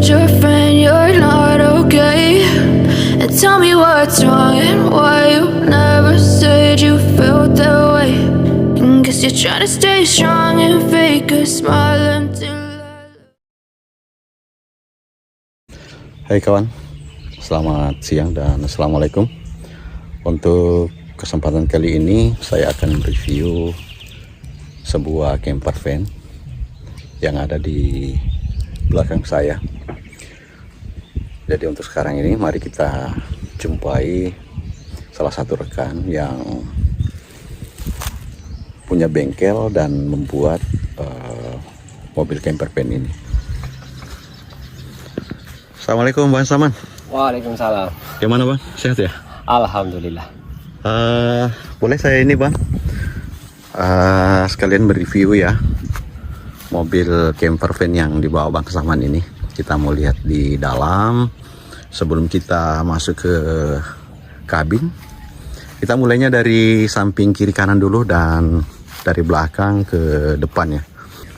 told your friend you're not okay, and tell me what's wrong and why you never said you felt that way. And guess you're trying to stay strong and fake a smile until Hai kawan, selamat siang dan assalamualaikum. Untuk kesempatan kali ini saya akan review sebuah camper van yang ada di belakang saya. Jadi untuk sekarang ini mari kita jumpai salah satu rekan yang punya bengkel dan membuat mobil camper van ini. Assalamualaikum Bang Saman. Waalaikumsalam. Gimana Bang? Sehat ya? Alhamdulillah. Boleh saya ini Bang sekalian mereview ya mobil camper van yang dibawa Bang Saman ini. Kita mau lihat di dalam. Sebelum kita masuk ke kabin, kita mulainya dari samping kiri kanan dulu dan dari belakang ke depan ya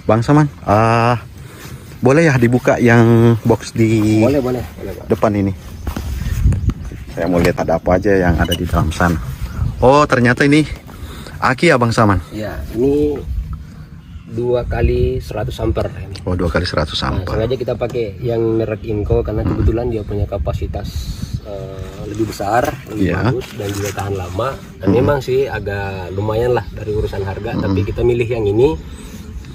Bang Saman. Boleh ya dibuka yang box di Boleh. depan ini. Saya mau lihat ada apa aja yang ada di dalam sana. Oh ternyata ini aki ya Bang Saman. Ya, ini 2 kali 100 ampere ini. Oh 2 kali 100 ampere. Sengaja kita pakai yang merek Inco karena kebetulan dia punya kapasitas lebih besar, lebih bagus dan juga tahan lama. Dan memang sih agak lumayan lah dari urusan harga, tapi kita milih yang ini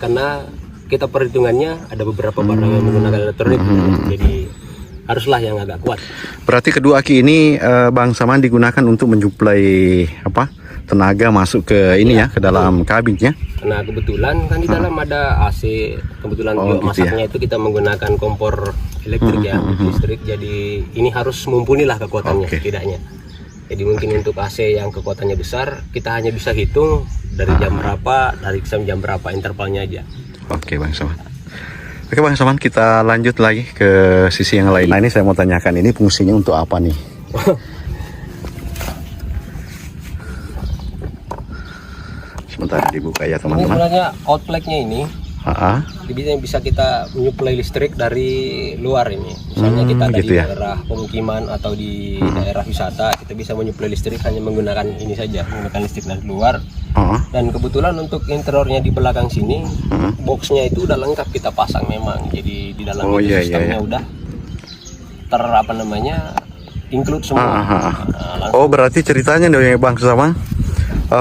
karena kita perhitungannya ada beberapa barang yang menggunakan elektronik, jadi haruslah yang agak kuat. Berarti kedua aki ini Bang Saman digunakan untuk mensuplai apa tenaga masuk ke ini ya ke dalam kabinnya. Nah kebetulan kan di dalam ada AC, kebetulan juga masaknya itu kita menggunakan kompor elektrik listrik, jadi ini harus mumpuni lah kekuatannya setidaknya. Jadi mungkin untuk AC yang kekuatannya besar kita hanya bisa hitung dari jam berapa, dari jam berapa intervalnya aja. Oke Bang Saman. Oke Bang Saman, kita lanjut lagi ke sisi yang lain. Nah ini saya mau tanyakan, ini fungsinya untuk apa nih? Sebentar dibuka ya teman-teman. Ini sebenarnya outlet-nya ini bisa kita menyuplai listrik dari luar ini. Misalnya kita ada di daerah pemukiman atau di daerah wisata, kita bisa menyuplai listrik hanya menggunakan ini saja, menggunakan listrik dari luar. Dan kebetulan untuk interiornya di belakang sini, boxnya itu udah lengkap kita pasang memang. Jadi di dalam sistemnya udah include semua. Oh berarti ceritanya nih Bang Saman,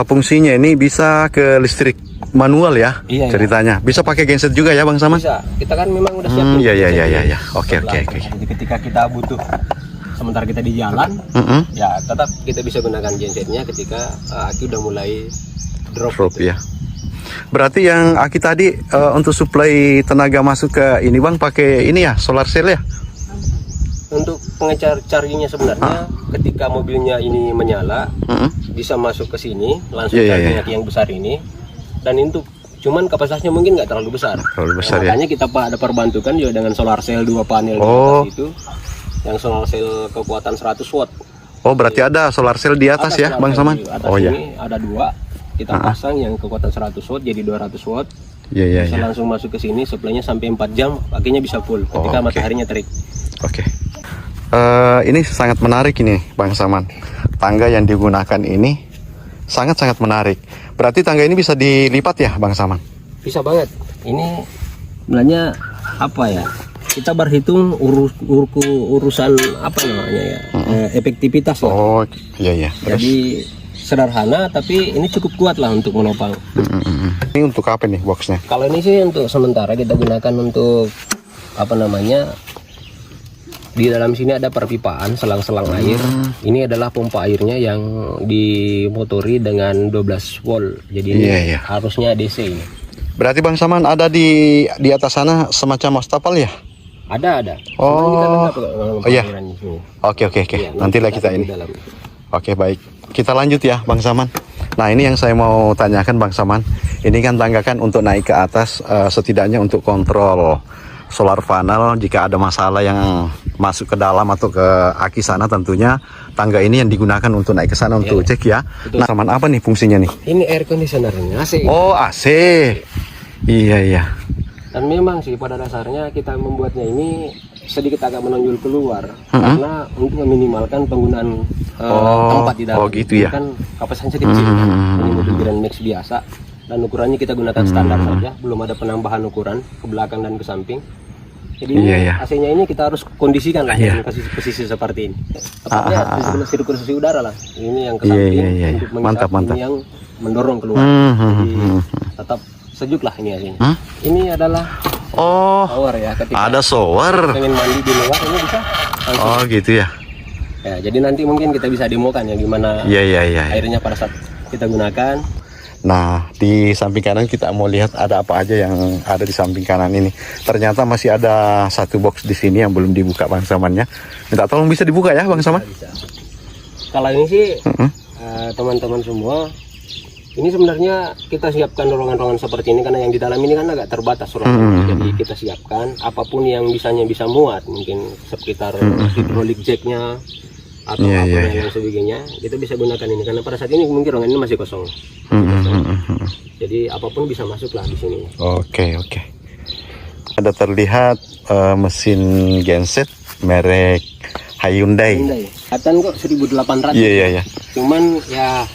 fungsinya ini bisa ke listrik manual ya, ceritanya. Bisa pakai genset juga ya Bang Saman? Bisa. Kita kan memang udah siapin. Iya. Oke. Jadi ketika kita butuh, sementara kita di jalan, ya tetap kita bisa gunakan gensetnya ketika aki udah mulai drop ya. Berarti yang aki tadi untuk suplai tenaga masuk ke ini Bang pakai ini ya, solar cell ya? Untuk chargingnya sebenarnya ketika mobilnya ini menyala, bisa masuk ke sini langsung charging aki yang besar ini. Dan untuk cuman kapasitasnya mungkin nggak terlalu besar. Makanya kita ada perbantukan juga dengan solar cell 2 panel di atas itu, yang solar cell kekuatan 100 watt. Oh berarti ada solar cell di atas ya Bang Saman? Ini ada 2 kita pasang yang kekuatan 100 watt jadi 200 watt. Bisa langsung masuk ke sini, supply-nya sampai 4 jam, paginya bisa full ketika mataharinya terik. Ini sangat menarik ini Bang Saman. Tangga yang digunakan ini sangat menarik. Berarti tangga ini bisa dilipat ya Bang Saman? Bisa banget. Ini sebenarnya apa ya? Kita berhitung urusan apa namanya ya? Efektivitas lah. Oh iya. Jadi sederhana tapi ini cukup kuat lah untuk menopang. Ini untuk apa nih boxnya? Kalau ini sih untuk sementara kita gunakan untuk apa namanya? Di dalam sini ada perpipaan selang-selang air. Ini adalah pompa airnya yang dimotori dengan 12 volt. Jadi ini harusnya DC ini. Berarti Bang Saman ada di atas sana semacam wastafel ya? Ada. Oke. Nantilah kita ini. Oke baik. Kita lanjut ya Bang Saman. Nah ini yang saya mau tanyakan Bang Saman. Ini kan tangga kan untuk naik ke atas, setidaknya untuk kontrol solar panel jika ada masalah yang masuk ke dalam atau ke aki sana, tentunya tangga ini yang digunakan untuk naik ke sana untuk cek ya. Nah, Saman apa nih fungsinya nih? Ini air conditionernya AC. Oh AC. Iya. Dan memang sih pada dasarnya kita membuatnya ini sedikit agak menonjol keluar karena untuk meminimalkan penggunaan tempat di dalam. Oh gitu ya. Kan kapasitasnya kecil. Ini mobil Grand Max biasa dan ukurannya kita gunakan standar saja, belum ada penambahan ukuran ke belakang dan ke samping. Jadi AC-nya ini kita harus kondisikan lah dengan posisi seperti ini. Tepatnya sirkulasi udara lah. Ini yang ke samping untuk mantap. Ini yang mendorong keluar. Jadi tetap sejuk lah ini AC-nya. Ini adalah shower ya. Ketika ada shower. Pengen mandi di luar ini bisa langsung. Oh gitu ya. Ya, jadi nanti mungkin kita bisa demokan ya gimana airnya pada saat kita gunakan. Nah, di samping kanan kita mau lihat ada apa aja yang ada di samping kanan ini. Ternyata masih ada satu box di sini yang belum dibuka Bang Samannya. Minta tolong bisa dibuka ya Bang Saman? Bisa. Kalau ini sih teman-teman semua, ini sebenarnya kita siapkan ruangan-ruangan seperti ini karena yang di dalam ini kan agak terbatas ruangannya. Jadi kita siapkan apapun yang bisa muat, mungkin sekitar hidrolik jacknya atau yang sebagainya, kita bisa gunakan ini karena pada saat ini mungkin ruangan ini masih kosong. Jadi apapun bisa masuk lah di sini. Oke. Ada terlihat mesin genset merek Hyundai. Katakan kok 1800. Iya. Cuman ya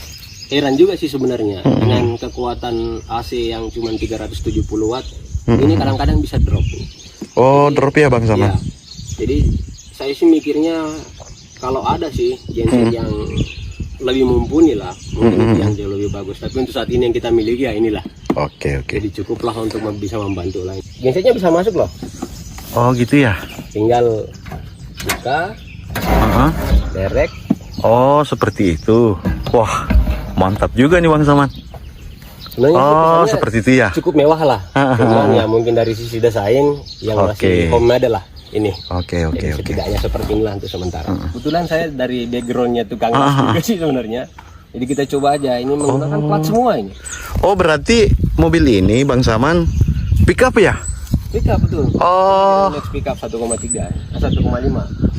heran juga sih sebenarnya dengan kekuatan AC yang cuma 370 watt. Ini kadang-kadang bisa drop. Drop ya Bang Saman. Ya, jadi saya sih mikirnya kalau ada sih genset yang lebih mumpuni lah, mungkin yang jauh lebih bagus. Tapi untuk saat ini yang kita miliki ya inilah. Oke. Jadi cukuplah untuk bisa membantu lah. Gensetnya bisa masuk loh. Oh gitu ya. Tinggal buka, derek. Oh seperti itu. Wah mantap juga nih Bang Saman. Sebenarnya seperti itu ya. Cukup mewah lah. Cuman ya mungkin dari sisi desain yang masih homemade lah. Ini. Oke. Setidaknya seperti inilah untuk sementara. Kebetulan saya dari backgroundnya tukang las juga sih sebenarnya. Jadi kita coba aja ini menggunakan plat semua ini. Oh berarti mobil ini Bang Saman pick up ya? Pick up betul. Max pick up 1,3, 1,5.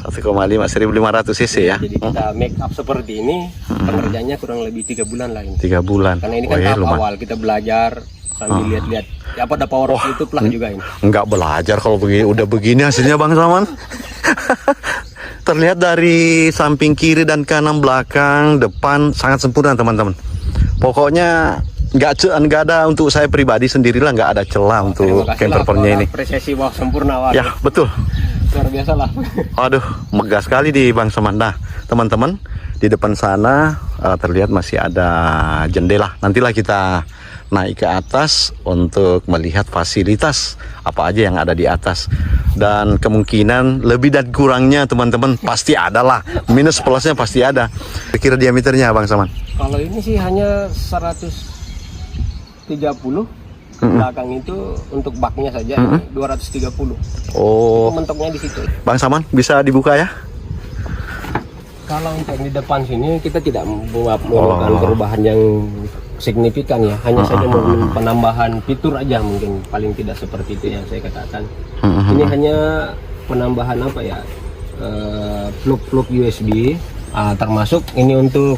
1500 cc ya. Jadi kita make up seperti ini, pengerjaannya kurang lebih 3 bulan lah ini. 3 bulan. Karena ini kan tahap awal kita belajar sambil lihat-lihat. Ya pada power of YouTube lah juga ini. Enggak belajar kalau begini, udah begini hasilnya Bang Saman. Terlihat dari samping kiri dan kanan, belakang, depan sangat sempurna teman-teman. Pokoknya nggak ada untuk saya pribadi sendirilah nggak ada celah untuk campernya ini. Apresiasi sempurna. Ya betul. Luar biasa lah. Aduh, megah sekali di Bang Saman. Nah, teman-teman, di depan sana terlihat masih ada jendela. Nantilah kita naik ke atas untuk melihat fasilitas apa aja yang ada di atas. Dan kemungkinan lebih dan kurangnya teman-teman pasti ada lah. Minus plusnya pasti ada. Kira diameternya Bang Saman? Kalau ini sih hanya 130. Belakang itu untuk baknya saja 230. Oh. Mentoknya di situ. Bang Saman bisa dibuka ya? Kalau untuk di depan sini kita tidak melakukan perubahan yang signifikan ya, hanya saja penambahan fitur aja mungkin paling tidak seperti itu yang saya katakan. Ini hanya penambahan apa ya? Plug USB, termasuk ini untuk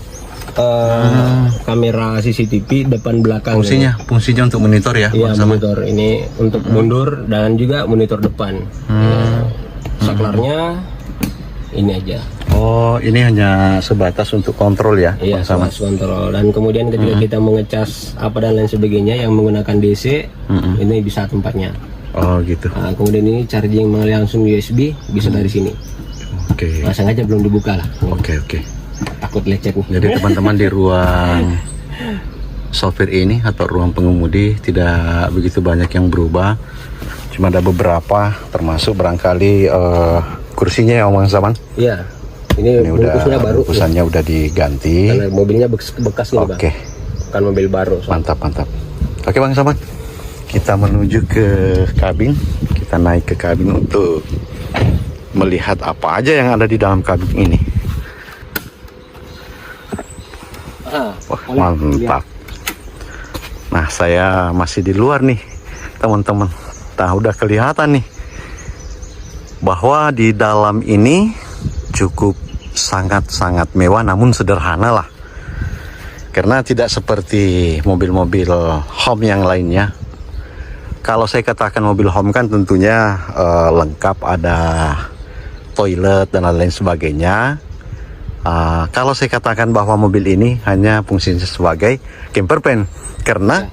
kamera CCTV depan belakang. Fungsinya untuk monitor ya? Iya, monitor. Ini untuk mundur dan juga monitor depan. Saklarnya ini aja. Oh, ini hanya sebatas untuk kontrol ya? Iya, sebatas kontrol. Dan kemudian ketika kita mengecas apa dan lain sebagainya yang menggunakan DC, ini bisa tempatnya. Oh gitu. Nah, kemudian ini charging langsung USB bisa dari sini. Oke. Nah, sengaja belum dibuka lah. Oke. Takut lecet nih. Jadi teman-teman di ruang sopir ini atau ruang pengemudi tidak begitu banyak yang berubah. Cuma ada beberapa, termasuk barangkali kursinya ya Bang Saman? Iya. Ini bungkusnya baru. Bungkusannya udah diganti. Karena mobilnya bekas nih Bang. Oke. Bukan mobil baru. Mantap. Oke Bang Saman. Kita menuju ke kabin. Kita naik ke kabin untuk melihat apa aja yang ada di dalam kabin ini. Wah, mantap. Nah, saya masih di luar nih, teman-teman. Nah, udah kelihatan nih bahwa di dalam ini cukup sangat-sangat mewah namun sederhana lah. Karena tidak seperti mobil-mobil home yang lainnya. Kalau saya katakan mobil home kan tentunya lengkap, ada toilet dan lain sebagainya. Kalau saya katakan bahwa mobil ini hanya fungsinya sebagai camper van, karena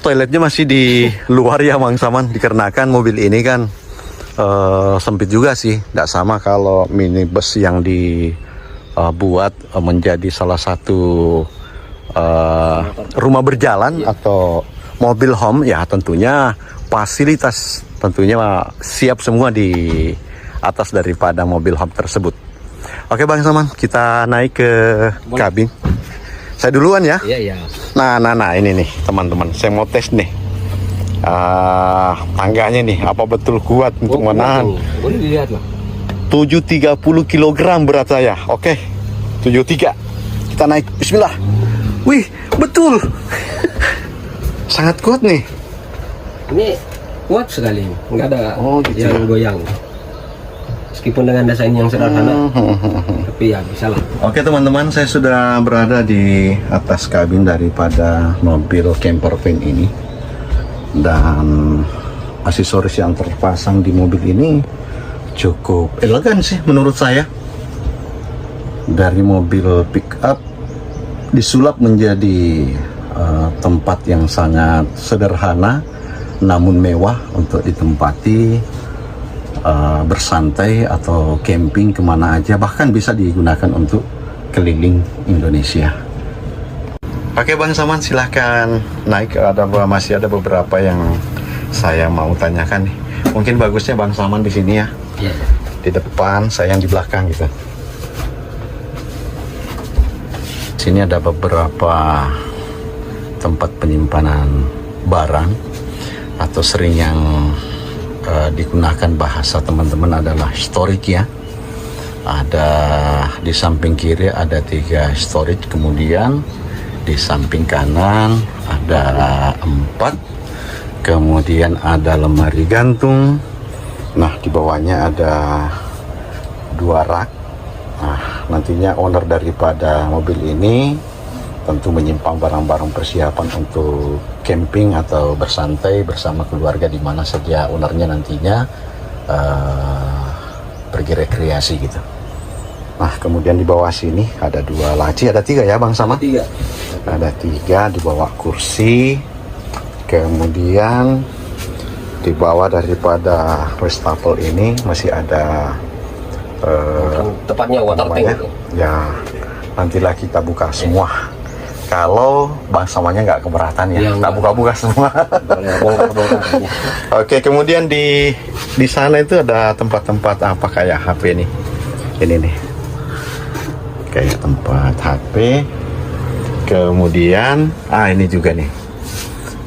toiletnya masih di luar ya Bang Saman, dikarenakan mobil ini kan sempit juga sih. Tidak sama kalau minibus yang dibuat menjadi salah satu rumah berjalan atau mobil home, ya tentunya fasilitas tentunya siap semua di atas daripada mobil home tersebut. Oke Bang Saman, kita naik ke kabin. Saya duluan ya. Iya. Nah ini nih teman-teman, saya mau tes nih tangganya nih, apa betul kuat untuk menahan. Boleh dilihat lah. 730 kg berat saya. Oke, 73. Kita naik. Bismillah. Wih, betul. Sangat kuat nih. Ini kuat sekali, nggak ada gitu yang goyang. Meskipun dengan desain yang sederhana, tapi ya bisa lah. Oke teman-teman, saya sudah berada di atas kabin daripada mobil camper van ini. Dan aksesoris yang terpasang di mobil ini cukup elegan sih menurut saya. Dari mobil pick up disulap menjadi tempat yang sangat sederhana namun mewah untuk ditempati, bersantai atau camping kemana aja, bahkan bisa digunakan untuk keliling Indonesia. Oke Bang Saman, silahkan naik. Masih ada beberapa yang saya mau tanyakan nih. Mungkin bagusnya Bang Saman di sini ya. Iya. Di depan, saya yang di belakang gitu. Sini ada beberapa tempat penyimpanan barang, atau sering yang digunakan bahasa teman-teman adalah storage ya. Ada di samping kiri ada 3 storage, kemudian di samping kanan ada 4, kemudian ada lemari gantung. Nah di bawahnya ada 2 rak. Nah nantinya owner daripada mobil ini tentu menyimpan barang-barang persiapan untuk camping atau bersantai bersama keluarga di mana saja ownernya nantinya pergi rekreasi gitu. Nah kemudian di bawah sini ada 2 laci, ada 3 ya Bang Sama? 3. Ada 3 di bawah kursi. Kemudian di bawah daripada wastafel ini masih ada tepatnya water tank itu. Ya nantilah kita buka semua. Kalau Bang Samanya nggak keberatan ya, kita buka-buka semua. Oke, kemudian di sana itu ada tempat-tempat apa kayak HP nih. Ini nih, kayak tempat HP. Kemudian, ini juga nih,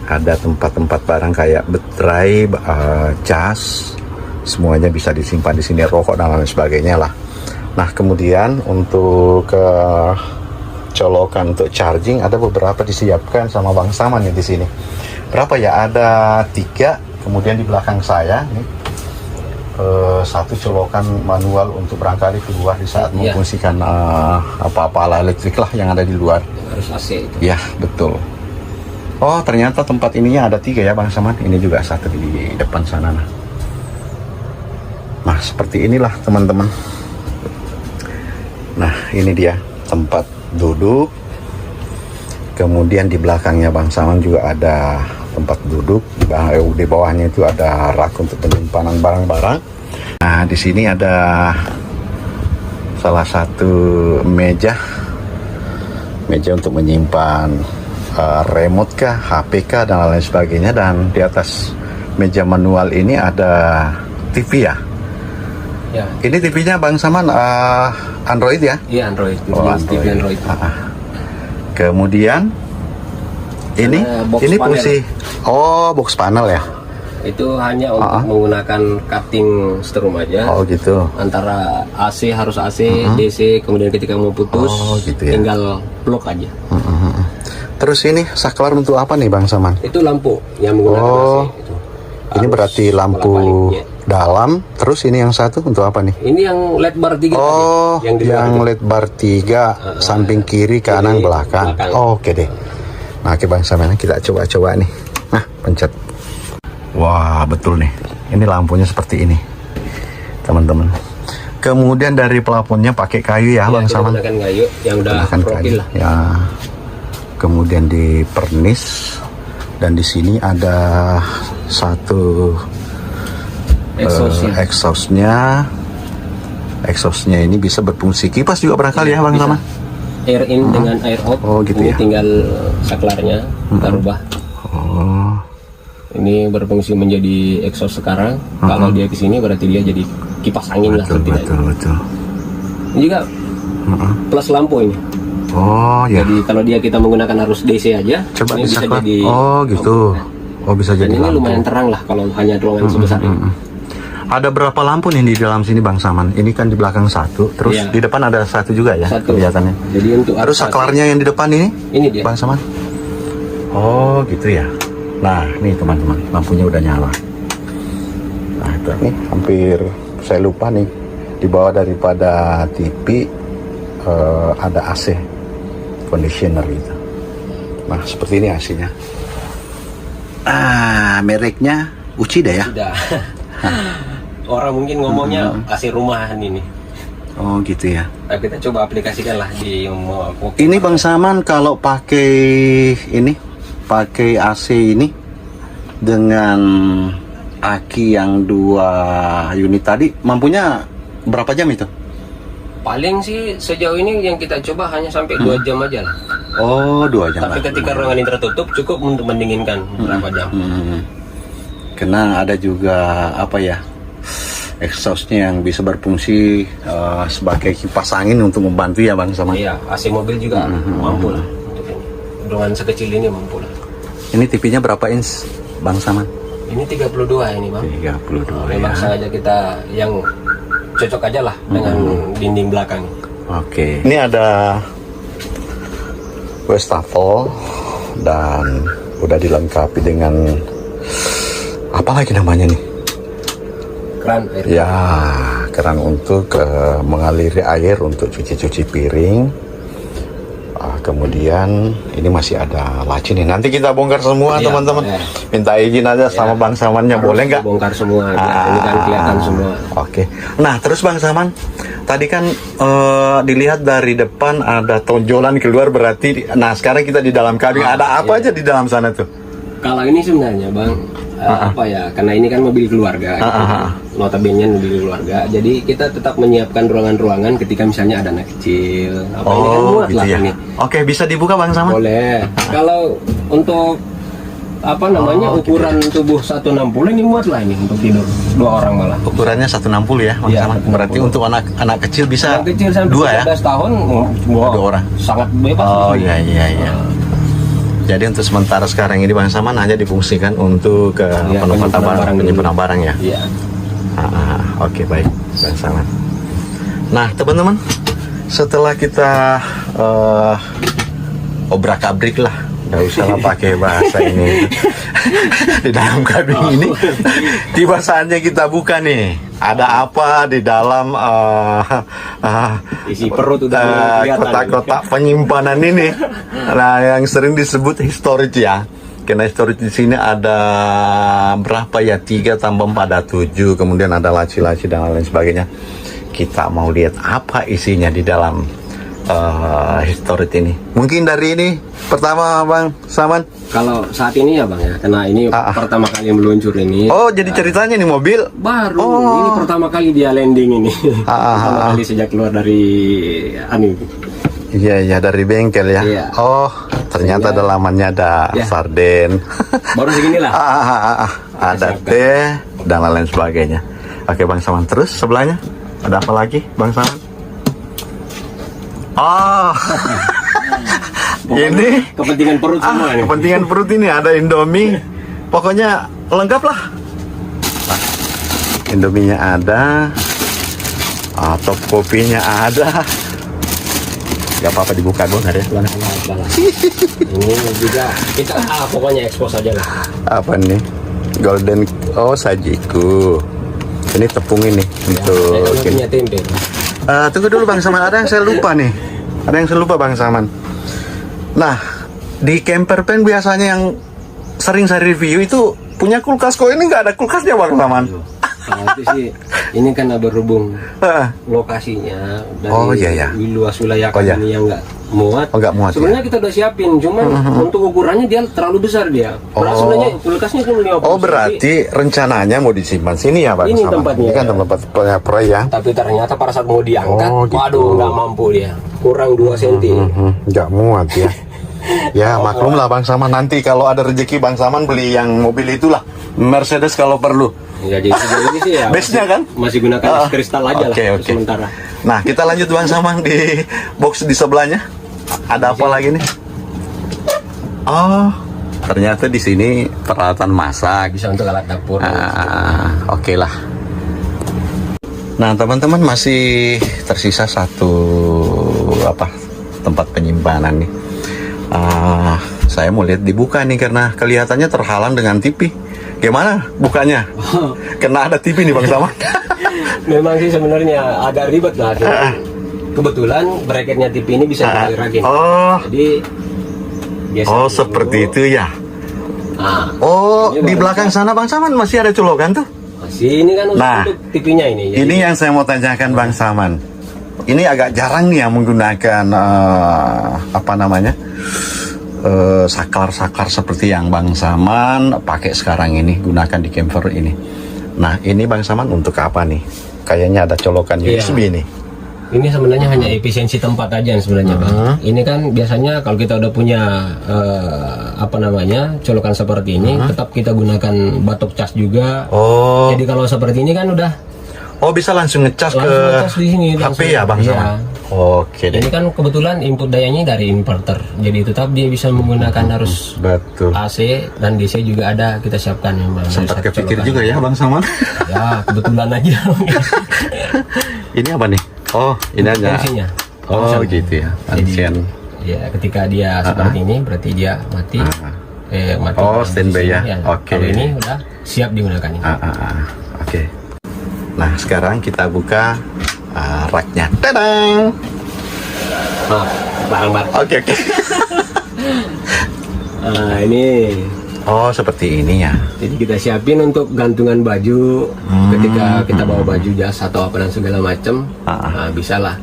ada tempat-tempat barang kayak baterai, cas, semuanya bisa disimpan di sini, rokok dan lain sebagainya lah. Nah, kemudian untuk colokan untuk charging ada beberapa disiapkan sama Bang Saman nih di sini. Berapa ya? Ada 3. Kemudian di belakang saya nih 1 colokan manual untuk barangkali keluar di saat memfungsikan apa-apa ala elektrik lah yang ada di luar. Harus AC itu. Ya betul. Oh ternyata tempat ininya ada 3 ya Bang Saman. Ini juga 1 di depan sana. Nah seperti inilah teman-teman. Nah ini dia tempat duduk. Kemudian di belakangnya Bang Saman juga ada tempat duduk. Di bawahnya itu ada rak untuk penyimpanan barang-barang. Nah di sini ada salah satu meja untuk menyimpan remote kah, HP kah dan lain sebagainya. Dan di atas meja manual ini ada TV ya. Ya. Ini TV-nya Bang Saman Android ya? Iya Android. TV Android. Kemudian ini fungsi box panel ya? Itu hanya untuk menggunakan cutting strum aja. Oh gitu. Antara AC harus AC, DC, kemudian ketika mau putus gitu ya? Tinggal plug aja. Terus ini saklar untuk apa nih Bang Saman? Itu lampu yang menggunakan AC itu. Ini berarti lampu dalam. Terus ini yang satu untuk apa nih? Ini yang LED bar 3. Yang LED bar 3 samping kiri, kanan, belakang. Oke deh. Nah, oke Bang Saman, kita coba-coba nih. Nah, pencet. Wah, betul nih. Ini lampunya seperti ini, teman-teman. Kemudian dari plafonnya pakai kayu ya, Bang Saman. Menggunakan kayu yang udah profil lah. Ya. Kemudian di pernis, dan di sini ada satu exhaustnya ini bisa berfungsi kipas juga barangkali ya, Bang Saman. Air in dengan air out. Oh, gitu ini ya. tinggal saklarnya kita rubah. Oh. Ini berfungsi menjadi exhaust sekarang. Kalau dia kesini berarti dia jadi kipas angin lah. Betul. Ini juga plus lampu ini. Oh ya. Jadi kalau kita menggunakan arus DC aja, Coba ini bisa disaklar. jadi. Oh gitu. Oh bisa Dan jadi ini lampu. lumayan terang lah kalau hanya ruangan sebesar ini. Ada berapa lampu nih di dalam sini, Bang Saman? Ini kan di belakang satu, terus Iya. di depan ada satu juga ya, Satu. kelihatannya. Jadi untuk Terus saklarnya yang di depan ini, ini dia. Bang Saman? Oh gitu ya. Nah, nih teman-teman, lampunya udah nyala. Nah, itu nih hampir saya lupa nih, di bawah daripada TV ada AC conditioner gitu. Nah, seperti ini AC-nya. Mereknya Uchida ya? Udah. Orang mungkin ngomongnya AC rumahan ini. Oh gitu ya. Nah, kita coba aplikasikan lah di Ini Bang Saman kalau pakai AC ini dengan aki yang 2 unit tadi, mampunya berapa jam itu? Paling sih sejauh ini yang kita coba hanya sampai 2 jam aja lah. Oh 2 jam. Tapi ketika ruangan ini tertutup cukup untuk mendinginkan berapa jam. Karena ada juga exhaustnya yang bisa berfungsi sebagai kipas angin untuk membantu ya Bang Saman. Iya, AC mobil juga mampu lah untuk ini. Ruangan sekecil ini mampu lah. Ini TV-nya berapa inch Bang Saman? Ini 32 ini Bang. 32 Memang ya. sengaja kita yang cocok aja lah dengan dinding belakang. Oke. Ini ada wastafel dan udah dilengkapi dengan apa lagi namanya nih? Keran air. Ya, keran untuk mengaliri air untuk cuci-cuci piring. Kemudian ini masih ada laci nih. Nanti kita bongkar semua Iya, teman-teman. boleh. Minta izin aja sama Bang Samannya, boleh nggak? Bongkar semua. Ini kan kelihatan semua. Oke. Nah, terus Bang Saman, tadi kan dilihat dari depan ada tonjolan keluar berarti. Nah, sekarang kita di dalam kabin. Ada apa aja di dalam sana tuh? Kalau ini sebenarnya Bang, karena ini kan mobil keluarga, notabene mobil keluarga, jadi kita tetap menyiapkan ruangan-ruangan ketika misalnya ada anak kecil, ini kan muat gitu lah ya. ini. Oke, bisa dibuka Bang Saman? Boleh. Kalau untuk ukuran tubuh 160 ini muat lah ini untuk tidur 2 orang malah. Ukurannya 160 ya, Bang Iya, Saman. 160. Berarti untuk anak kecil bisa Anak kecil sampai 2 ya? 13 tahun, 2 orang. Sangat bebas. Oh iya. Jadi untuk sementara sekarang ini Bang Saman hanya difungsikan untuk penyimpanan barang ya. Iya. Oke, baik Bang Saman. Nah teman-teman, setelah kita obrak-abrik lah, nggak usah lah pakai bahasa ini di dalam kabin ini. Tiba saatnya kita buka nih. Ada apa di dalam Isi perut udah kelihatan. kotak-kotak penyimpanan ini? Nah, yang sering disebut storage ya. Karena storage di sini ada berapa ya? 3 tambah 4 ada 7. Kemudian ada laci-laci dan lain sebagainya. Kita mau lihat apa isinya di dalam storage ini. Mungkin dari ini pertama Bang Saman. Kalau saat ini ya Bang ya, karena ini pertama kali meluncur ini. Oh, jadi ceritanya nih mobil Baru, ini pertama kali dia landing ini. Pertama kali sejak keluar dari Iya, dari bengkel ya. Iya. Oh, ternyata dalamannya ada sarden. Baru segini lah. Ada teh dan lain sebagainya. Oke Bang Saman, terus sebelahnya ada apa lagi Bang Saman? Oh. Ini kepentingan perut semua nih. kepentingan perut ini ada Indomie. Pokoknya lengkap lah. Nah, Indominya ada. Top kopinya ada. Gak apa-apa dibuka dong, ada ya. Ini juga kita pokoknya expose aja lah. Apa nih? Golden sajiku. Ini tepung ini untuk punya tempe. tunggu dulu Bang Saman, ada yang saya lupa nih. Ada yang saya lupa Bang Saman. Nah, di camper van biasanya yang sering saya review itu punya kulkas kok, ini nggak ada kulkasnya Bang Saman. Nah, itu sih ini kan berhubung lokasinya dari Oh iya. luas wilayah ini yang nggak muat. Oh, nggak muat. Sebenarnya kita udah siapin, cuman untuk ukurannya dia terlalu besar dia. Sebenarnya kulkasnya cuma 50. Oh berarti rencananya mau disimpan sini ya Bang Ini Saman? tempatnya. Ini kan tempat proyek ya. Tapi ternyata pada saat mau diangkat, Oh, gitu. waduh nggak mampu dia, kurang 2 cm. Nggak muat ya. Ya maklum lah Bang Saman, nanti kalau ada rezeki Bang Saman beli yang mobil itulah, Mercedes kalau perlu. Ya jadi sejauh ini sih ya. Base-nya kan? Masih gunakan es kristal aja lah Oke. sementara. Nah kita lanjut Bang Saman di box di sebelahnya. Ada apa lagi nih? Oh ternyata di sini peralatan masak. Bisa untuk alat dapur. Oke lah. Nah teman-teman, masih tersisa satu tempat penyimpanan nih. Saya mau lihat dibuka nih karena kelihatannya terhalang dengan TV. Gimana bukanya? Kena ada TV nih Bang Saman. Memang sih sebenarnya agak ribet lah. Kebetulan bracketnya TV ini bisa diragin. Jadi biasanya seperti itu ya. Ini Di belakang sana Bang Saman masih ada colokan tuh. Masih ini kan untuk TV-nya ini. Jadi, ini yang saya mau tanyakan Bang Saman. Ini agak jarang nih yang menggunakan saklar seperti yang Bang Saman pakai sekarang ini, gunakan di camper ini. Nah ini Bang Saman untuk apa nih? Kayaknya ada colokan USB nih. Ini sebenarnya hanya efisiensi tempat aja sebenarnya Bang. Ini kan biasanya kalau kita udah punya colokan seperti ini, tetap kita gunakan batok cas juga. Jadi kalau seperti ini kan udah bisa langsung ngecas ke di sini, HP ya Bang Saman. Oke deh. Ini kan kebetulan input dayanya dari inverter, jadi tetap dia bisa menggunakan arus AC dan DC juga ada, kita siapkan yang Bang. Sempat kepikir juga ya Bang Saman. Ya kebetulan aja. Ini apa nih? Ini aja. Tensinya. Gitu ya. Tensian. Ya ketika dia seperti ini berarti dia mati. Mati. Standby ya. Oke. Kalau ini udah siap digunakan ini. Oke. Nah sekarang kita buka raknya. Tadang. Barang-barang. Oke. Ini. Seperti ini ya. Jadi kita siapin untuk gantungan baju ketika kita bawa baju jas atau apa dan segala macam. Bisa lah.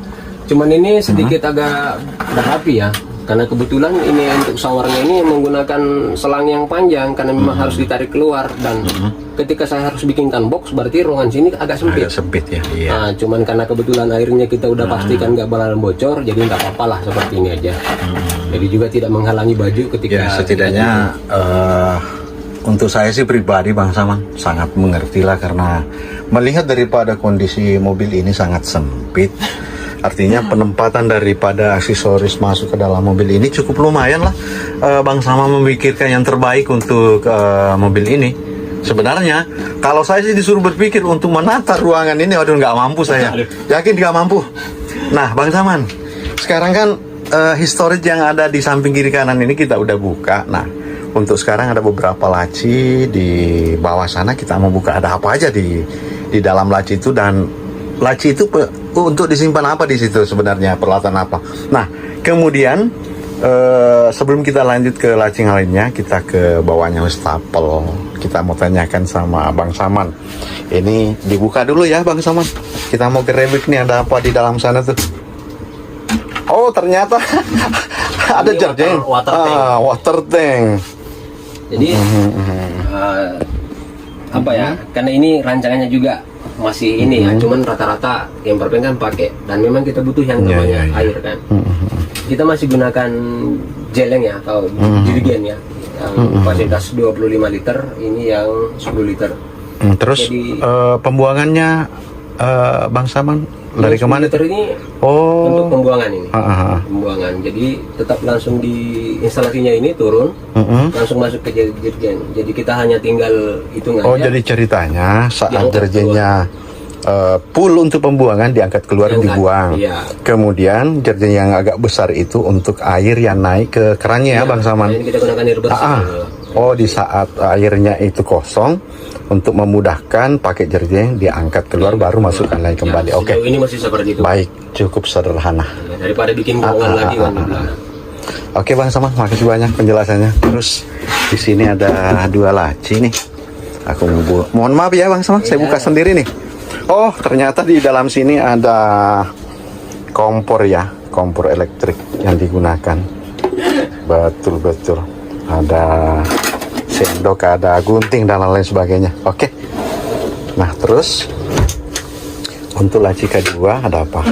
Cuman ini sedikit agak rapi ya. Karena kebetulan ini untuk showernya ini menggunakan selang yang panjang karena memang harus ditarik keluar, dan ketika saya harus bikinkan box berarti ruangan sini agak sempit. Agak sempit ya. Iya. Cuman karena kebetulan airnya kita udah pastikan nggak bakalan bocor, jadi nggak apa-apa lah seperti ini aja. Jadi juga tidak menghalangi baju ketika. Ya setidaknya untuk saya sih pribadi Bang Saman sangat mengerti lah, karena melihat daripada kondisi mobil ini sangat sempit. Artinya penempatan daripada aksesoris masuk ke dalam mobil ini cukup lumayan lah. Bang Saman memikirkan yang terbaik untuk mobil ini. Sebenarnya kalau saya sih disuruh berpikir untuk menata ruangan ini, waduh nggak mampu saya. Yakin nggak mampu. Nah Bang Saman, sekarang kan historis yang ada di samping kiri kanan ini kita udah buka. Nah untuk sekarang ada beberapa laci di bawah sana, kita mau buka ada apa aja di dalam laci itu, dan laci itu untuk disimpan apa di situ sebenarnya, peralatan apa. Nah kemudian sebelum kita lanjut ke laci lainnya, kita ke bawahnya wastafel. Kita mau tanyakan sama Bang Saman. Ini dibuka dulu ya Bang Saman. Kita mau gerebek nih, ada apa di dalam sana tuh. Ternyata ada jarjen. Water tank. Jadi karena ini rancangannya juga masih ini ya, cuman rata-rata yang perpen kan pakai, dan memang kita butuh yang namanya air kan. Kita masih gunakan jeleng ya, atau jerigen ya, yang kapasitas 25 liter, ini yang 10 liter. Terus jadi, pembuangannya Bang Saman dari kemana? Liter ini untuk pembuangan ini. Pembuangan. Jadi tetap langsung di instalasinya ini turun, langsung masuk ke jerigen. Jadi kita hanya tinggal hitung aja. Jadi ceritanya saat jerigennya full untuk pembuangan diangkat keluar, dibuang. Iya. Kemudian jerigen yang agak besar itu untuk air yang naik ke kerannya ya Bang Saman. Ini kita gunakan air bersih. Di saat airnya itu kosong, untuk memudahkan pakai jerigen diangkat keluar baru masukkan lagi kembali. Oke. Ini masih seperti itu. Baik, cukup sederhana. Daripada bikin bohongan lagi kan. Oke Bang Saman, makasih banyak penjelasannya. Terus di sini ada dua laci nih. Aku mohon maaf ya Bang Saman, saya buka sendiri nih. Oh, ternyata di dalam sini ada kompor ya, kompor elektrik yang digunakan. Betul-betul. Ada sendok, ada gunting dan lain sebagainya. Oke. Nah, terus untuk laci kedua ada apa?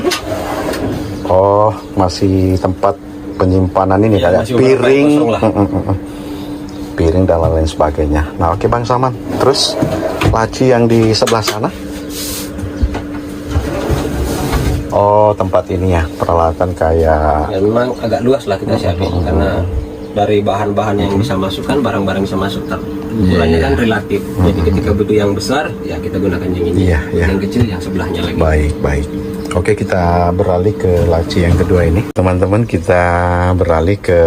Oh, masih tempat penyimpanan ini Ya, kayak masih piring, kosong lah. piring dan lain sebagainya. Nah, oke Bang Saman. Terus laci yang di sebelah sana? Oh, tempat ini ya, peralatan kayak Ya memang agak luas lah kita siapin karena dari bahan-bahan yang bisa masukkan, barang-barang bisa masuk. Ukurannya kan relatif. Jadi ketika butuh yang besar, ya kita gunakan yang ini. Iya, iya. Yang kecil yang sebelahnya lagi. baik, baik. Oke, kita beralih ke laci yang kedua ini. Teman-teman, kita beralih ke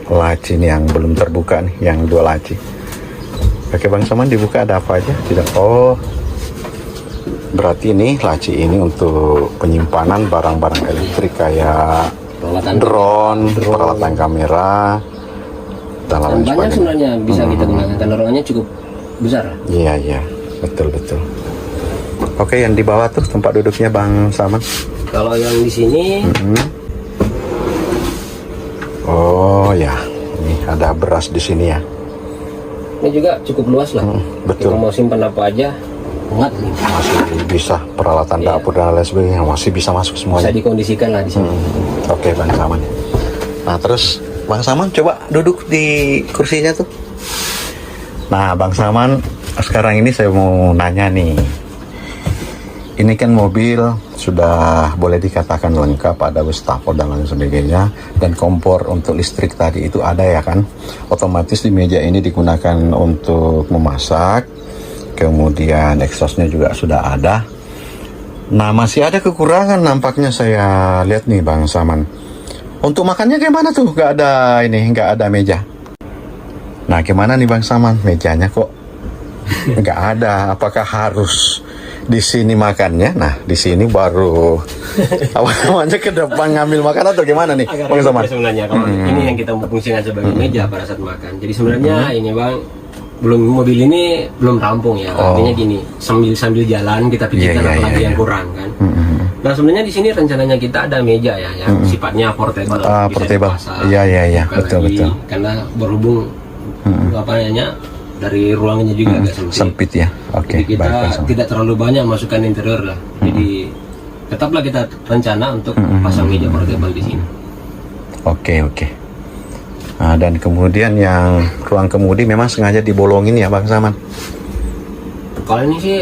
laci ini yang belum terbuka nih, yang dua laci. Oke Bang Saman, dibuka ada apa aja? Tidak. Oh, berarti ini laci ini untuk penyimpanan barang-barang elektrik kayak Peralatan drone, peralatan kamera, dan dan lain banyak sebagainya. sebenarnya bisa kita gunakan karena ruangannya cukup besar. Iya, iya, betul-betul. Oke, yang di bawah tuh tempat duduknya Bang Saman. Kalau yang di sini Oh ya, ini ada beras di sini ya. ini juga cukup luas lah. betul. Kita mau simpan apa aja, muat nih. Masih bisa peralatan Iya. dapur dan lain sebagainya, masih bisa masuk Bisa semuanya. dikondisikan lah di sini. Oke Bang Saman. Nah terus Bang Saman coba duduk di kursinya tuh. Nah Bang Saman, sekarang ini saya mau nanya nih. Ini kan mobil sudah boleh dikatakan lengkap, ada wastafel dan lain sebagainya, dan kompor untuk listrik tadi itu ada ya kan. Otomatis di meja ini digunakan untuk memasak, kemudian exhaustnya juga sudah ada. Nah masih ada kekurangan nampaknya saya lihat nih Bang Saman. Untuk makannya gimana tuh? Gak ada ini, gak ada meja. Nah gimana nih Bang Saman, mejanya kok gak ada? Apakah harus di sini makannya? Nah di sini baru apa namanya ke depan ngambil makan atau gimana nih Agak Bang repot Saman? ya sebenarnya kalau ini yang kita fungsikan sebagai meja pada saat makan. Jadi sebenarnya ini Bang, mobil ini belum rampung ya. Artinya gini, sambil jalan kita pikirkan Iya, apa lagi iya, yang kurang kan. Nah sebenarnya di sini rencananya kita ada meja ya yang sifatnya portable, bisa portable. dipasang, Iya, bukan betul, lagi, betul. karena berhubung apa namanya dari ruangannya juga agak sempit. Sempit ya. Oke, Jadi kita baik Bang Saman. tidak terlalu banyak masukkan interior lah. Jadi tetaplah kita rencana untuk pasang meja portable di sini. Oke. Nah, dan kemudian yang ruang kemudi memang sengaja dibolongin ya Bang Saman. Kalau ini sih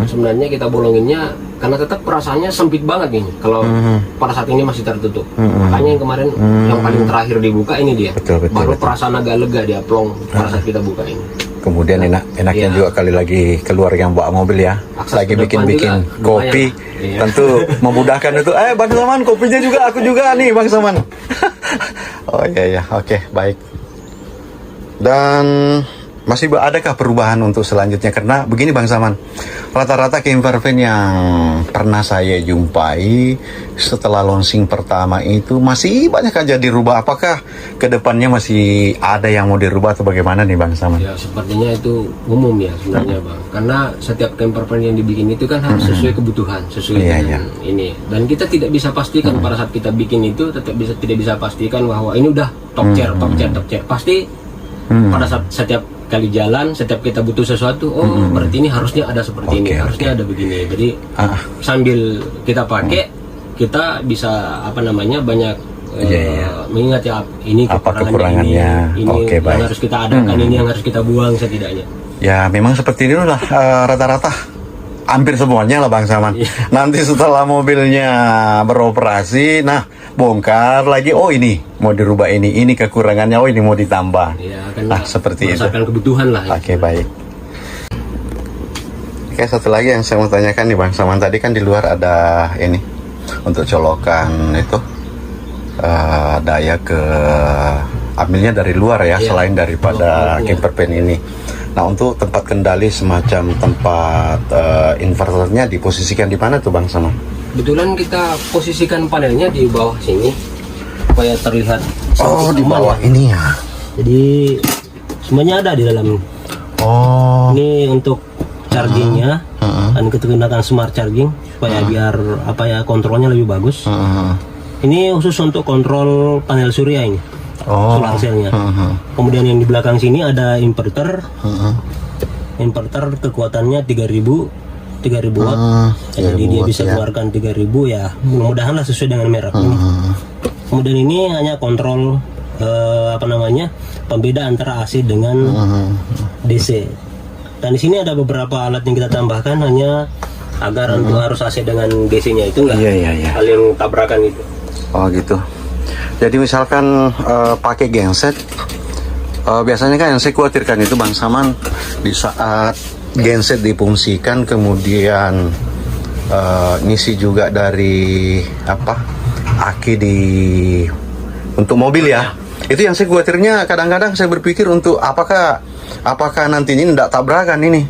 sebenarnya kita bolonginnya karena tetap perasaannya sempit banget nih. Kalau pada saat ini masih tertutup. Makanya yang kemarin yang paling terakhir dibuka ini dia. Betul, Baru betul. perasaan agak lega dia plong pada saat kita buka ini. Kemudian enaknya Iya. juga kali lagi keluar yang bawa mobil ya. Akses Lagi ke depan bikin juga kopi. lumayan. Iya. Tentu memudahkan itu. Bang Saman, kopinya juga aku juga nih Bang Saman. Oh iya, oke, baik. Dan masih adakah perubahan untuk selanjutnya? Karena begini Bang Saman, rata-rata camper van yang pernah saya jumpai setelah launching pertama itu masih banyak aja dirubah. Apakah kedepannya masih ada yang mau dirubah atau bagaimana nih Bang Saman? Ya sepertinya itu umum ya sebenarnya Bang. Karena setiap camper van yang dibikin itu kan harus sesuai kebutuhan, sesuai Iya, dengan ini. Dan kita tidak bisa pastikan pada saat kita bikin itu tidak bisa pastikan bahwa ini udah top chair. Pasti pada saat setiap kali jalan, setiap kita butuh sesuatu, berarti ini harusnya ada seperti ini, harusnya ada begini. Jadi sambil kita pakai, kita bisa banyak mengingat ya ini Apa kekurangannya, ini Oke, yang baik. harus kita adakan, ini yang harus kita buang setidaknya. Ya memang seperti ini lah rata-rata hampir semuanya lah Bang Saman. Nanti setelah mobilnya beroperasi, nah bongkar lagi, oh ini mau dirubah, ini kekurangannya, oh ini mau ditambah. Ya, kan Nah seperti itu. berdasarkan kebutuhan lah. Oke, baik. Oke, satu lagi yang saya mau tanyakan nih Bang Saman, tadi kan di luar ada ini untuk colokan itu daya ke ambilnya dari luar ya, Iya. selain daripada Iya. camper van ini. Nah untuk tempat kendali semacam tempat inverternya diposisikan di mana tuh Bang Saman? Kebetulan kita posisikan panelnya di bawah sini supaya terlihat Oh sedikit di aman bawah ya. ini ya. Jadi semuanya ada di dalam. Oh. Ini untuk chargingnya, dan kita gunakan smart charging supaya biar kontrolnya lebih bagus. Ini khusus untuk kontrol panel surya ini, solar cell-nya. Kemudian yang di belakang sini ada inverter. Inverter kekuatannya 3000 watt. Jadi dia bisa keluarkan 3000 ya. Mudah-mudahan lah sesuai dengan merek ini. Kemudian ini hanya kontrol pembeda antara AC dengan DC. Dan di sini ada beberapa alat yang kita tambahkan hanya agar untuk harus AC dengan DC-nya itu enggak hal yang tabrakan gitu. Oh gitu. Jadi misalkan pakai genset, biasanya kan yang saya khawatirkan itu Bang Saman, di saat genset difungsikan kemudian ngisi juga dari aki untuk mobil ya. Itu yang saya khawatirnya, kadang-kadang saya berpikir untuk apakah nanti ini tidak tabrakan ini.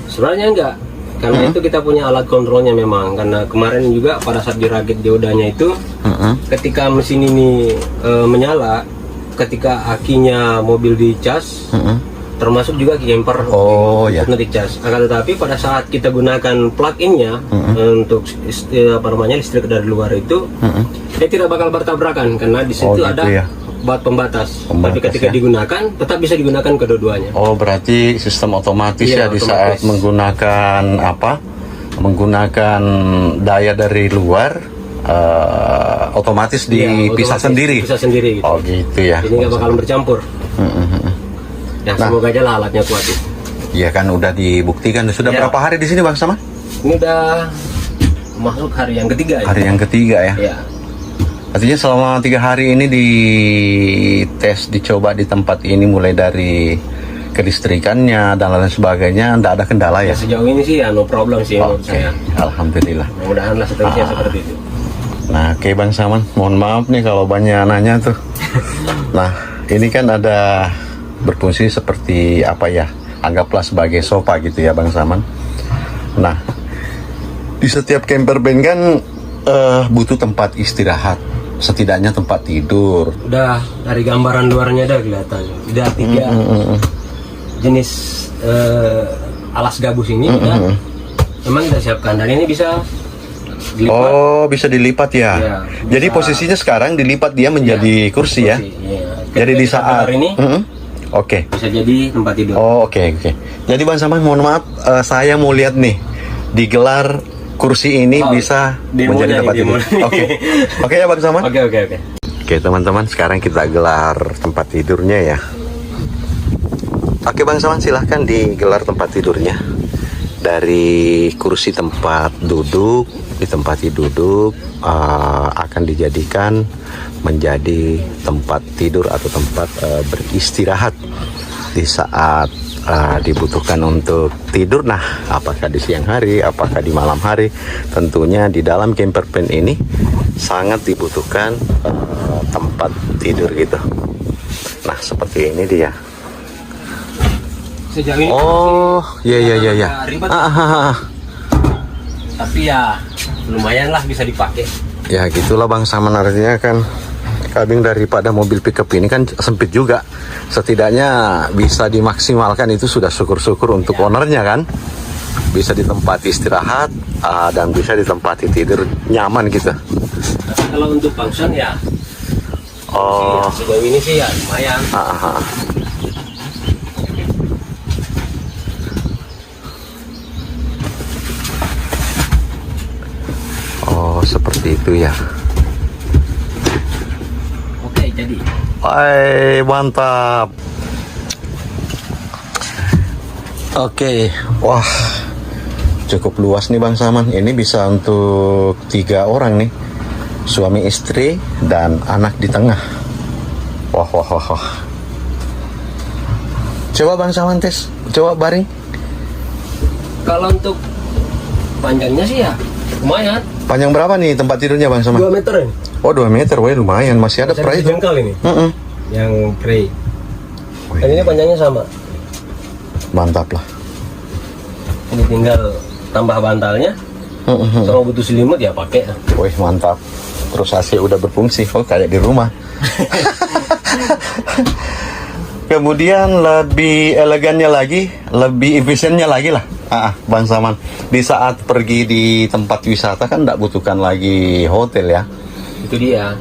Sebenarnya enggak, karena itu kita punya alat kontrolnya memang. Karena kemarin juga pada saat dirakit diodanya itu, ketika mesin ini menyala, ketika akinya mobil dicas, termasuk juga camper untuk dicas. Akan tetapi pada saat kita gunakan plug-innya untuk listrik dari luar itu, dia tidak bakal bertabrakan karena di situ ada pembatas. Tapi ketika digunakan, tetap bisa digunakan kedua-duanya. Oh, berarti sistem otomatis ya di saat menggunakan menggunakan daya dari luar, otomatis dipisah sendiri. Bisa sendiri. Gitu. Oh gitu ya. Jadi nggak bakal bercampur. Ya semoga aja lah alatnya kuat. Iya kan udah dibuktikan. Sudah berapa hari di sini Bang Saman? Ini udah masuk hari yang ketiga. Hari yang ketiga ya. Iya. Artinya selama 3 hari ini dicoba di tempat ini, mulai dari kelistrikannya dan lain sebagainya, tidak ada kendala ya? Sejauh ini sih no problem sih menurut saya. Alhamdulillah. Mudah-mudahan lah seterusnya seperti itu. Nah, Bang Saman, mohon maaf nih kalau banyak nanya tuh. Nah, ini kan ada berfungsi seperti anggaplah sebagai sofa gitu ya Bang Saman. Nah, di setiap camper van kan butuh tempat istirahat, setidaknya tempat tidur. Udah dari gambaran luarnya udah kelihatan. Udah 3 jenis alas gabus ini memang kita siapkan, dan ini bisa dilipat. Oh, bisa dilipat ya. Jadi posisinya sekarang dilipat dia menjadi kursi ya. Jadi di saat ini bisa jadi tempat tidur. Oh, oke. Jadi Bang Saman, mohon maaf, saya mau lihat nih digelar kursi ini bisa menjadi tempat tidur. Oke ya Bang Saman. Oke. Oke teman-teman, sekarang kita gelar tempat tidurnya ya. Oke Bang Saman, silahkan digelar tempat tidurnya. Dari kursi tempat duduk, di tempat duduk akan dijadikan menjadi tempat tidur atau tempat beristirahat di saat dibutuhkan untuk tidur. Nah, apakah di siang hari, apakah di malam hari, tentunya di dalam camper van ini sangat dibutuhkan tempat tidur gitu. Nah, seperti ini dia. Sejauh ini iya. Ribet. Tapi ya lumayan lah bisa dipakai. Ya gitulah Bang Saman, artinya kan kabin daripada mobil pickup ini kan sempit juga. Setidaknya bisa dimaksimalkan, itu sudah syukur-syukur untuk ownernya kan. Bisa ditempati istirahat dan bisa ditempati tidur nyaman gitu. Tapi kalau untuk function ya sejauh ini sih ya lumayan. Oh, seperti itu ya. Oke, jadi. Mantap. Oke, wah, cukup luas nih Bang Saman. Ini bisa untuk 3 orang nih, suami istri dan anak di tengah. Wah. Coba Bang Saman tes, coba baring. Kalau untuk panjangnya sih ya lumayan. Panjang berapa nih tempat tidurnya Bang Saman? 2 meter ya? Oh 2 meter, wah lumayan, masih ada pray itu. Jengkal ini. Yang pray. Dan ini panjangnya sama. Mantap lah. Ini tinggal tambah bantalnya. Sama butuh selimut ya pakai. Wih mantap. Terus AC udah berfungsi, kayak di rumah. Kemudian lebih elegannya lagi, lebih efisiennya lagi lah, Bang Saman. Di saat pergi di tempat wisata kan tidak butuhkan lagi hotel ya. Itu dia.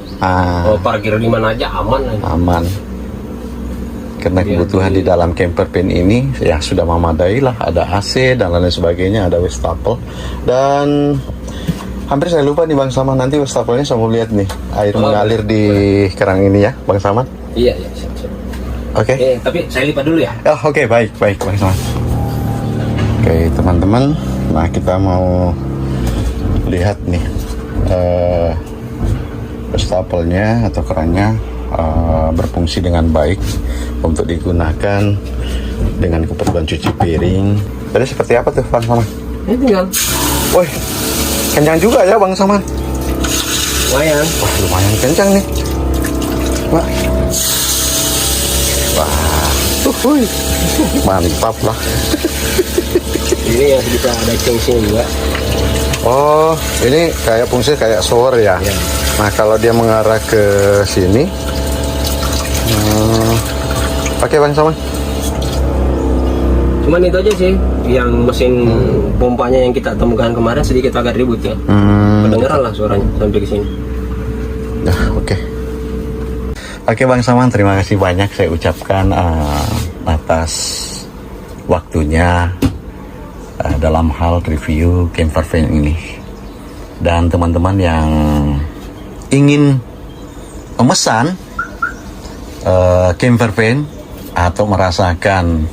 Oh, parkir di mana aja aman. Aman. Karena kebutuhan di dalam camper van ini ya sudah memadai lah. Ada AC dan lain sebagainya, ada wastafel. Dan hampir saya lupa nih Bang Saman, nanti wastafelnya saya mau lihat nih air mengalir di kerang ini ya, Bang Saman. Iya, siap. Oke. Tapi saya lipat dulu ya. Oke, baik Bang Saman. Oke teman-teman, nah kita mau lihat nih wastafelnya atau kerannya berfungsi dengan baik untuk digunakan dengan keperluan cuci piring. Tadi seperti apa tuh Bang Saman? Ini tinggal. Woi, kencang juga ya Bang Saman. Lumayan. Wah, lumayan kencang nih. Wah, mantap lah. Ini yang bisa ada fungsinya juga. Oh, ini kayak fungsi kayak shower ya. Nah, kalau dia mengarah ke sini, pakai Bang Saman. Cuman itu aja sih, yang mesin pompanya yang kita temukan kemarin sedikit agak ribut ya. Kedengeran lah suaranya sampai ke sini. Nah, oke. Oke Bang Saman, terima kasih banyak saya ucapkan atas waktunya dalam hal review camper van ini. Dan teman-teman yang ingin memesan camper van atau merasakan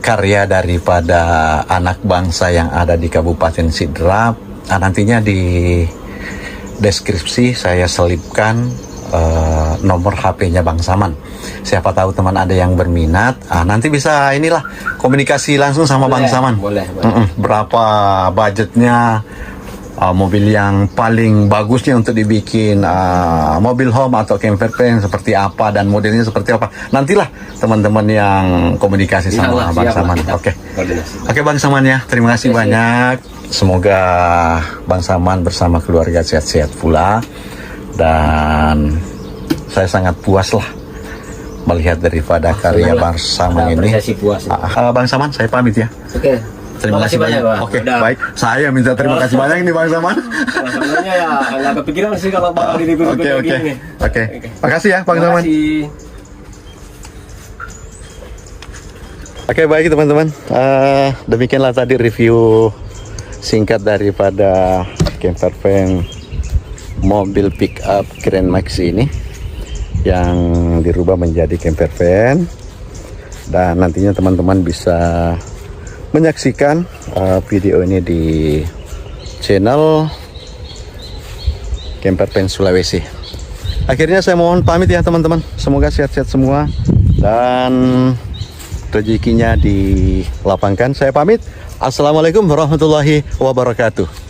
karya daripada anak bangsa yang ada di Kabupaten Sidrap, nantinya di deskripsi saya selipkan nomor HP-nya Bang Saman. Siapa tahu teman ada yang berminat, nanti bisa inilah komunikasi langsung sama Bang Saman. Boleh. Berapa budgetnya, mobil yang paling bagusnya untuk dibikin mobil home atau camper van seperti apa dan modelnya seperti apa. Nantilah teman-teman yang komunikasi sama Bang Saman. Oke Bang Saman ya, terima kasih banyak. Semoga Bang Saman bersama keluarga sehat-sehat pula. Dan saya sangat puas lah melihat daripada karya Bang Saman ini. Bang Saman, saya pamit ya. Oke. Terima kasih banyak. Oke, baik. Saya minta terima kasih banyak nih Bang Saman. Sebenarnya ya nggak kepikiran sih kalau bakal di Oke. Makasih ya Bang Saman. Oke, baik teman-teman. Demikianlah tadi review singkat daripada camper van mobil pick up Grand Max ini yang dirubah menjadi camper van. Dan nantinya teman-teman bisa menyaksikan video ini di channel Camper Van Sulawesi. Akhirnya saya mohon pamit ya teman-teman. Semoga sehat-sehat semua dan rezekinya dilapangkan. Saya pamit. Assalamualaikum warahmatullahi wabarakatuh.